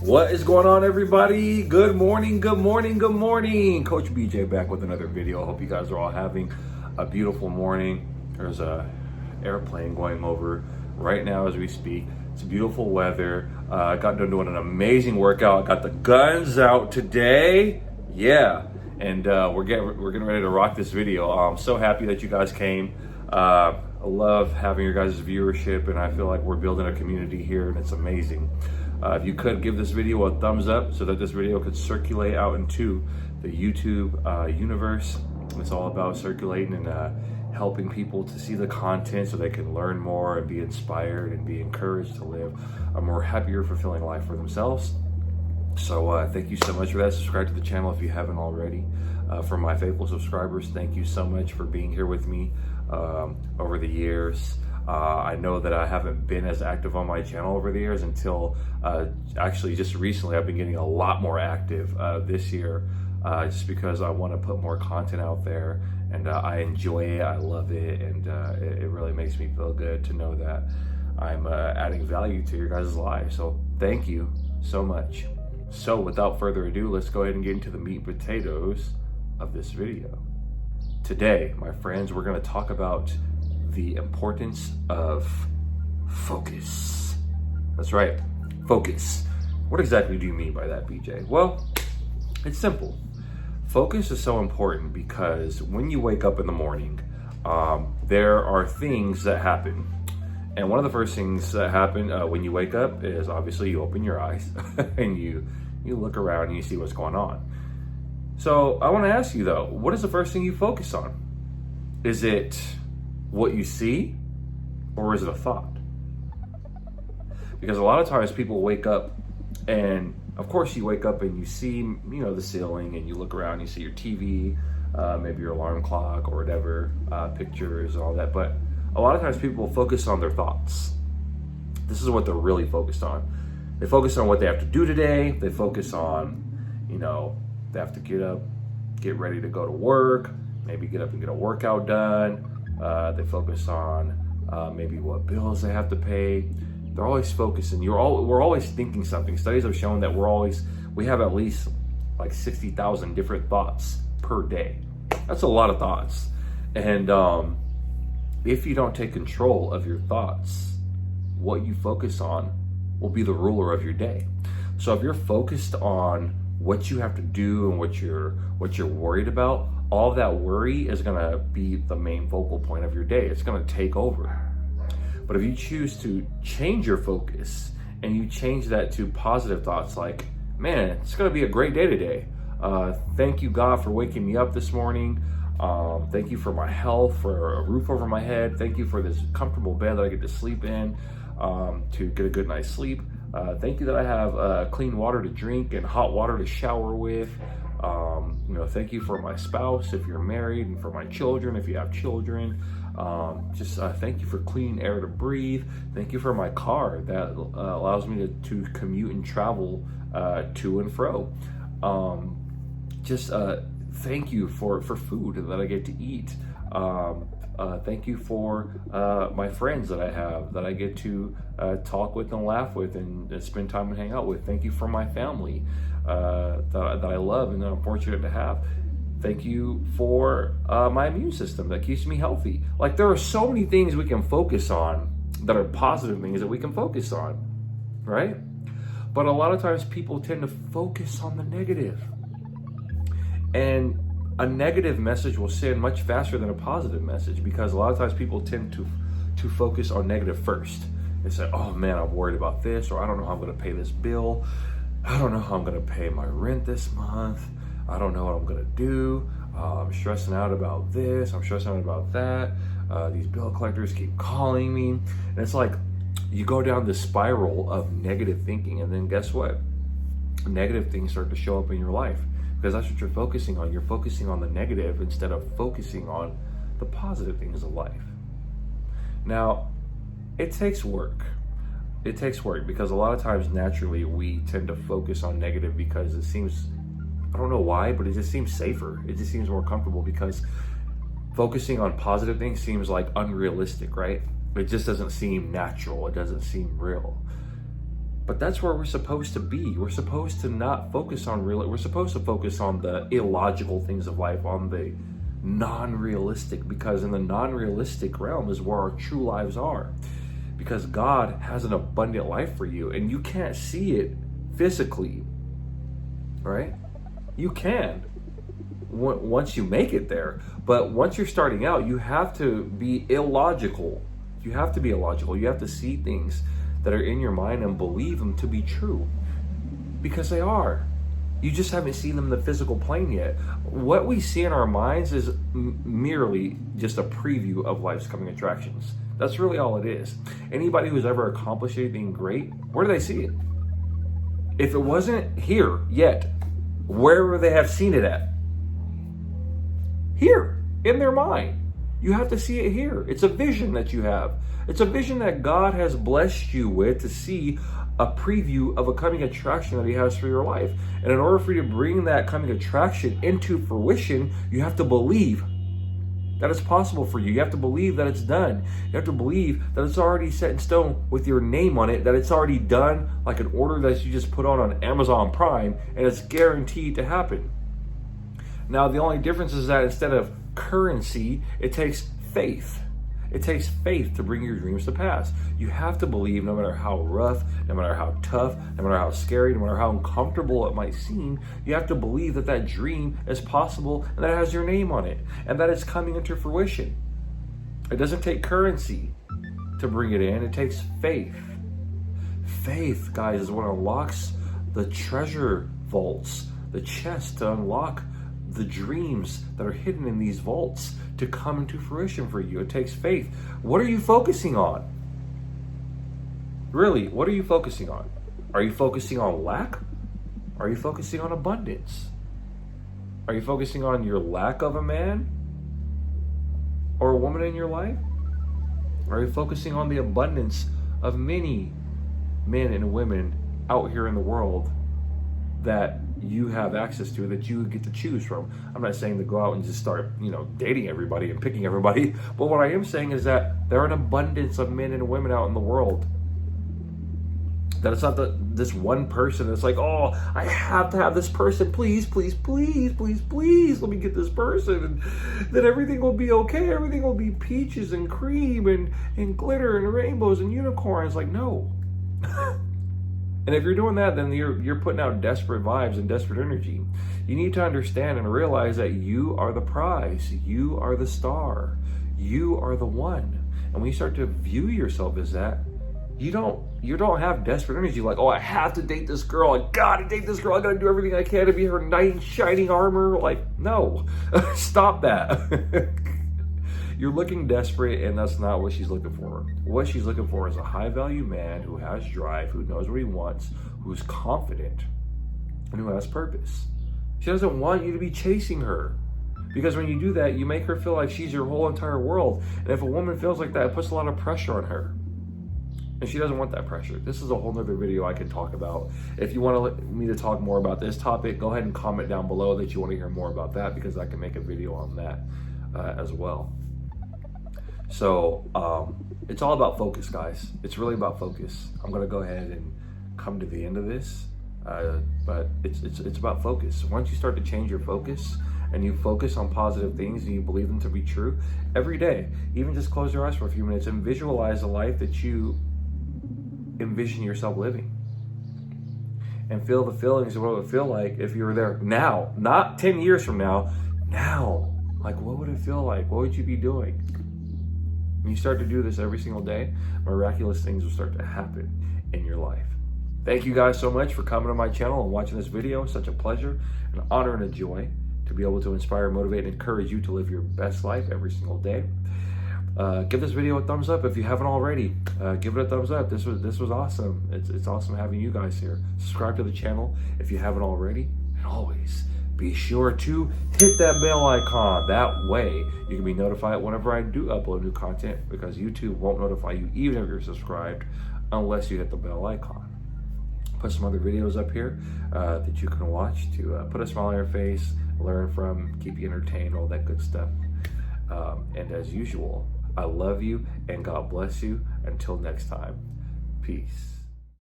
What is going on, everybody? Good morning, good morning, good morning. Coach BJ back with another video. I hope you guys are all having a beautiful morning. There's a airplane going over right now as we speak. It's beautiful weather. I got done doing an amazing workout. Got the guns out today. Yeah, and we're getting ready to rock this video. I'm so happy that you guys came. I love having your guys' viewership, and I feel like we're building a community here, and it's amazing. If you could give this video a thumbs up so that this video could circulate out into the YouTube universe. It's all about circulating and helping people to see the content so they can learn more and be inspired and be encouraged to live a more happier, fulfilling life for themselves. So thank you so much for that. Subscribe to the channel if you haven't already. For my faithful subscribers, thank you so much for being here with me over the years. I know that I haven't been as active on my channel over the years until actually just recently. I've been getting a lot more active this year just because I want to put more content out there, and I enjoy it, I love it, and it really makes me feel good to know that I'm adding value to your guys' lives. So thank you so much. So without further ado, let's go ahead and get into the meat and potatoes of this video. Today, my friends, we're going to talk about the importance of focus. That's right, focus. What exactly do you mean by that, BJ? Well, it's simple. Focus is so important because when you wake up in the morning, there are things that happen. And one of the first things that happen when you wake up is obviously you open your eyes and you look around and you see what's going on. So I want to ask you though, what is the first thing you focus on? Is it what you see, or is it a thought? Because a lot of times people wake up, and of course you wake up and you see, the ceiling, and you look around, you see your TV, maybe your alarm clock or whatever, pictures and all that. But a lot of times people focus on their thoughts. This is what they're really focused on. They focus on what they have to do today. They focus on, they have to get up, get ready to go to work, maybe get up and get a workout done. They focus on maybe what bills they have to pay. They're always focusing. We're always thinking something. Studies have shown that we have at least like 60,000 different thoughts per day. That's a lot of thoughts. And if you don't take control of your thoughts, what you focus on will be the ruler of your day. So if you're focused on what you have to do and what you're worried about, all that worry is going to be the main focal point of your day. It's going to take over. But if you choose to change your focus and you change that to positive thoughts like, man, it's going to be a great day today. Thank you, God, for waking me up this morning. Thank you for my health, for a roof over my head. Thank you for this comfortable bed that I get to sleep in, to get a good night's sleep. Thank you that I have clean water to drink and hot water to shower with. Thank you for my spouse if you're married, and for my children if you have children. Thank you for clean air to breathe. Thank you for my car that allows me to commute and travel to and fro. Thank you for food that I get to eat. Thank you for my friends that I have, that I get to talk with and laugh with and spend time and hang out with. Thank you for my family that I love and that I'm fortunate to have. Thank you for my immune system that keeps me healthy. Like, there are so many things we can focus on that are positive things that we can focus on, right? But a lot of times people tend to focus on the negative. And a negative message will send much faster than a positive message, because a lot of times people tend to focus on negative first. They say, oh man, I'm worried about this, or I don't know how I'm going to pay this bill. I don't know how I'm going to pay my rent this month. I don't know what I'm going to do. I'm stressing out about this. I'm stressing out about that. These bill collectors keep calling me. And it's like you go down this spiral of negative thinking, and then guess what? Negative things start to show up in your life, because that's what you're focusing on. You're focusing on the negative instead of focusing on the positive things of life. Now, it takes work. It takes work because a lot of times naturally we tend to focus on negative because it seems, I don't know why, but it just seems safer. It just seems more comfortable, because focusing on positive things seems like unrealistic, right? It just doesn't seem natural. It doesn't seem real. But that's where we're supposed to be. We're supposed to not focus on we're supposed to focus on the illogical things of life, on the non-realistic, because in the non-realistic realm is where our true lives are. Because God has an abundant life for you, and you can't see it physically, right? You can once you make it there, but once you're starting out, you have to be illogical. You have to be illogical. You have to see things that are in your mind and believe them to be true, because they are. You just haven't seen them in the physical plane yet. What we see in our minds is merely just a preview of life's coming attractions. That's really all it is. Anybody who's ever accomplished anything great, where do they see it? If it wasn't here yet, where would they have seen it at? Here, in their mind. You have to see it here. It's a vision that you have. It's a vision that God has blessed you with to see a preview of a coming attraction that He has for your life. And in order for you to bring that coming attraction into fruition, you have to believe that it's possible for you. You have to believe that it's done. You have to believe that it's already set in stone with your name on it, that it's already done, like an order that you just put on Amazon Prime, and it's guaranteed to happen. Now, the only difference is that instead of currency, it takes faith. It takes faith to bring your dreams to pass. You have to believe, no matter how rough, no matter how tough, no matter how scary, no matter how uncomfortable it might seem, you have to believe that that dream is possible and that it has your name on it and that it's coming into fruition. It doesn't take currency to bring it in. It takes faith. Faith, guys, is what unlocks the treasure vaults, the chest to unlock the dreams that are hidden in these vaults to come into fruition for you. It takes faith. What are you focusing on? Really, what are you focusing on? Are you focusing on lack? Are you focusing on abundance? Are you focusing on your lack of a man or a woman in your life? Are you focusing on the abundance of many men and women out here in the world that you have access to, that you get to choose from? I'm not saying to go out and just start, dating everybody and picking everybody, but what I am saying is that there are an abundance of men and women out in the world. That it's not this one person that's like, oh, I have to have this person, please, please, please, please, please, let me get this person, and then everything will be okay, everything will be peaches and cream and glitter and rainbows and unicorns. Like, no. And if you're doing that, then you're putting out desperate vibes and desperate energy. You need to understand and realize that you are the prize. You are the star. You are the one. And when you start to view yourself as that, you don't have desperate energy like, oh, I have to date this girl. I gotta date this girl. I gotta do everything I can to be her knight in shining armor. Like, no, stop that. You're looking desperate, and that's not what she's looking for. What she's looking for is a high-value man who has drive, who knows what he wants, who's confident, and who has purpose. She doesn't want you to be chasing her, because when you do that, you make her feel like she's your whole entire world. And if a woman feels like that, it puts a lot of pressure on her. And she doesn't want that pressure. This is a whole nother video I can talk about. If you want me to talk more about this topic, go ahead and comment down below that you want to hear more about that, because I can make a video on that as well. So it's all about focus, guys. It's really about focus. I'm gonna go ahead and come to the end of this, but it's about focus. Once you start to change your focus and you focus on positive things and you believe them to be true every day, even just close your eyes for a few minutes and visualize a life that you envision yourself living, and feel the feelings of what it would feel like if you were there now, not 10 years from now. Now, like, what would it feel like? What would you be doing? When you start to do this every single day, miraculous things will start to happen in your life. Thank you guys so much for coming to my channel and watching this video. It's such a pleasure, an honor, and a joy to be able to inspire, motivate, and encourage you to live your best life every single day. Give this video a thumbs up if you haven't already. Give it a thumbs up. This was awesome. It's awesome having you guys here. Subscribe to the channel if you haven't already, and always be sure to hit that bell icon. That way you can be notified whenever I do upload new content, because YouTube won't notify you even if you're subscribed unless you hit the bell icon. Put some other videos up here that you can watch to put a smile on your face, learn from, keep you entertained, all that good stuff. And as usual, I love you and God bless you. Until next time, peace.